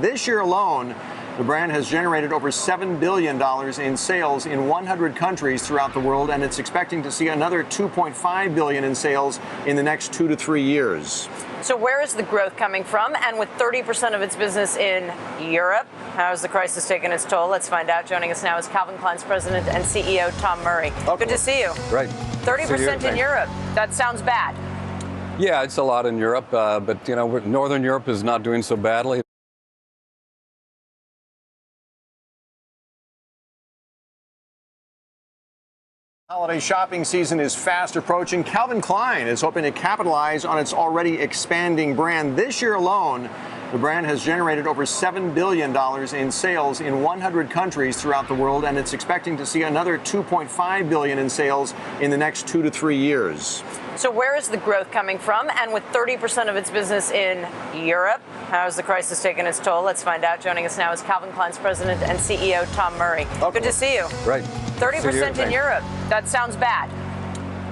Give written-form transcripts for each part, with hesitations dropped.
This year alone, the brand has generated over $7 billion in sales in 100 countries throughout the world, and it's expecting to see another $2.5 billion in sales in the next 2 to 3 years. So where is the growth coming from? And with 30% of its business in Europe, how has the crisis taken its toll? Let's find out. Joining us now is Calvin Klein's president and CEO, Tom Murry. Okay. Good to see you. Right. 30% in Europe. That sounds bad. Yeah, it's a lot in Europe, but Northern Europe is not doing so badly. Holiday shopping season is fast approaching. Calvin Klein is hoping to capitalize on its already expanding brand. This year alone, the brand has generated over $7 billion in sales in 100 countries throughout the world, and it's expecting to see another $2.5 billion in sales in the next 2 to 3 years. So where is the growth coming from? And with 30% of its business in Europe, how has the crisis taken its toll? Let's find out. Joining us now is Calvin Klein's president and CEO, Tom Murry. Okay. Good to see you. Right. 30% in Europe. That sounds bad.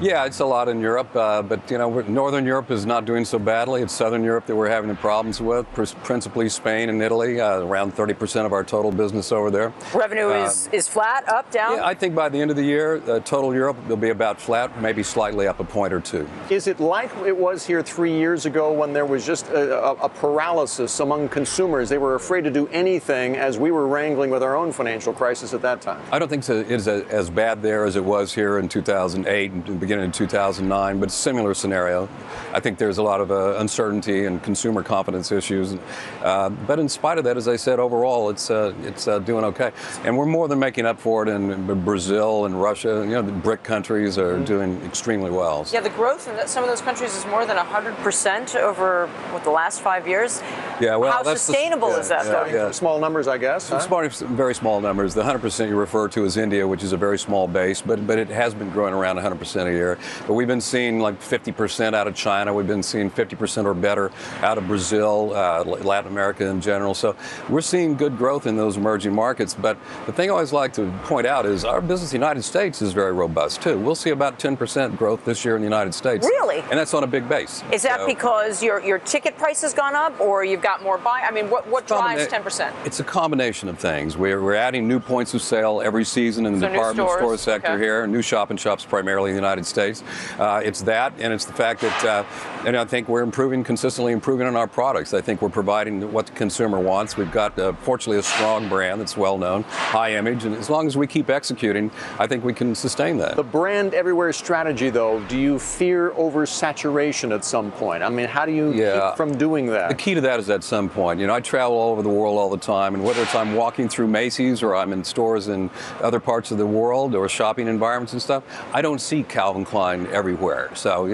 Yeah, it's a lot in Europe, but Northern Europe is not doing so badly. It's Southern Europe that we're having the problems with, principally Spain and Italy, around 30% of our total business over there. Revenue is flat, up, down? Yeah, I think by the end of the year, total Europe will be about flat, maybe slightly up a point or two. Is it like it was here 3 years ago when there was just a paralysis among consumers? They were afraid to do anything as we were wrangling with our own financial crisis at that time. I don't think it's as bad there as it was here in 2008 and beginning in 2009, but similar scenario. I think there's a lot of uncertainty and consumer confidence issues. But in spite of that, as I said, overall, it's doing okay. And we're more than making up for it in Brazil and Russia. The BRIC countries are doing extremely well. Yeah, the growth in some of those countries is more than 100% over the last 5 years. Yeah, well, how sustainable is that, though? Yeah. Small numbers, I guess. Huh? Very small numbers. The 100% you refer to is India, which is a very small base, but it has been growing around 100% a year. But we've been seeing like 50% out of China. We've been seeing 50% or better out of Brazil, Latin America in general. So we're seeing good growth in those emerging markets. But the thing I always like to point out is our business in the United States is very robust, too. We'll see about 10% growth this year in the United States. Really? And that's on a big base. Is that because your ticket price has gone up, or you've got more buy? I mean, what drives 10%? It's a combination of things. We're adding new points of sale every season in the department store sector here, new shop-in-shops primarily in the United States. It's that, and it's the fact that and I think we're consistently improving on our products. I think we're providing what the consumer wants. We've got, fortunately, a strong brand that's well-known, high image, and as long as we keep executing, I think we can sustain that. The brand everywhere strategy, though, do you fear oversaturation at some point? I mean, how do you keep from doing that? The key to that is at some point. I travel all over the world all the time, and whether it's I'm walking through Macy's or I'm in stores in other parts of the world or shopping environments and stuff, I don't see Calvin Klein everywhere. So,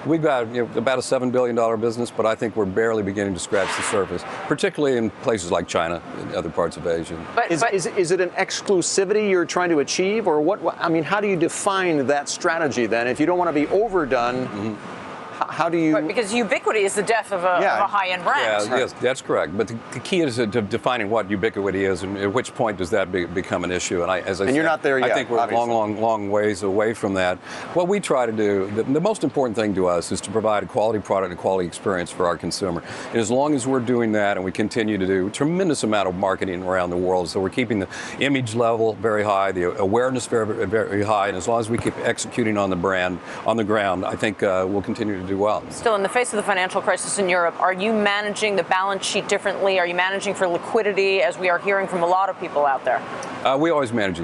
we've got about a $7 billion business, but I think we're barely beginning to scratch the surface, particularly in places like China and other parts of Asia. Is it an exclusivity you're trying to achieve, or what? I mean, how do you define that strategy then? If you don't want to be overdone, how do you? Right, because ubiquity is the death of a high-end brand. Yeah, yes, that's correct. But the key is to defining what ubiquity is, and at which point does that become an issue. And as I said, you're not there yet. I think we're long ways away from that. What we try to do, the most important thing to us is to provide a quality product and a quality experience for our consumer. And as long as we're doing that, and we continue to do a tremendous amount of marketing around the world, so we're keeping the image level very high, the awareness very, very high, and as long as we keep executing on the brand, on the ground, I think we'll continue to do well. Still, in the face of the financial crisis in Europe, are you managing the balance sheet differently? Are you managing for liquidity, as we are hearing from a lot of people out there? We always manage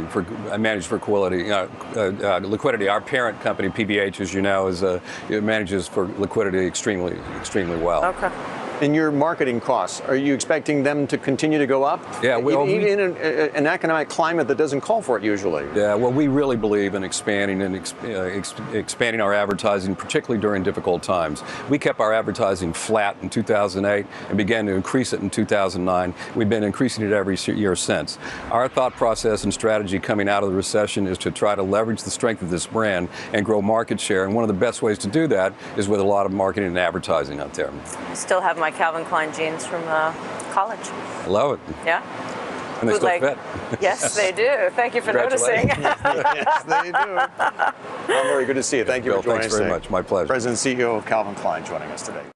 for quality, liquidity. Our parent company, PBH, as you know, manages for liquidity extremely well. Okay. And your marketing costs, are you expecting them to continue to go up? Yeah, even in an economic climate that doesn't call for it usually. Yeah, well, we really believe in expanding our advertising, particularly during difficult times. We kept our advertising flat in 2008 and began to increase it in 2009. We've been increasing it every year since. Our thought process and strategy coming out of the recession is to try to leverage the strength of this brand and grow market share. And one of the best ways to do that is with a lot of marketing and advertising out there. I still have my Calvin Klein jeans from college. I love it. Yeah? And they still fit. Yes, they do. Thank you for noticing. Yes, they do. Well, Murry, good to see you. Thank you for joining us. Thanks very much. My pleasure. President and CEO of Calvin Klein joining us today.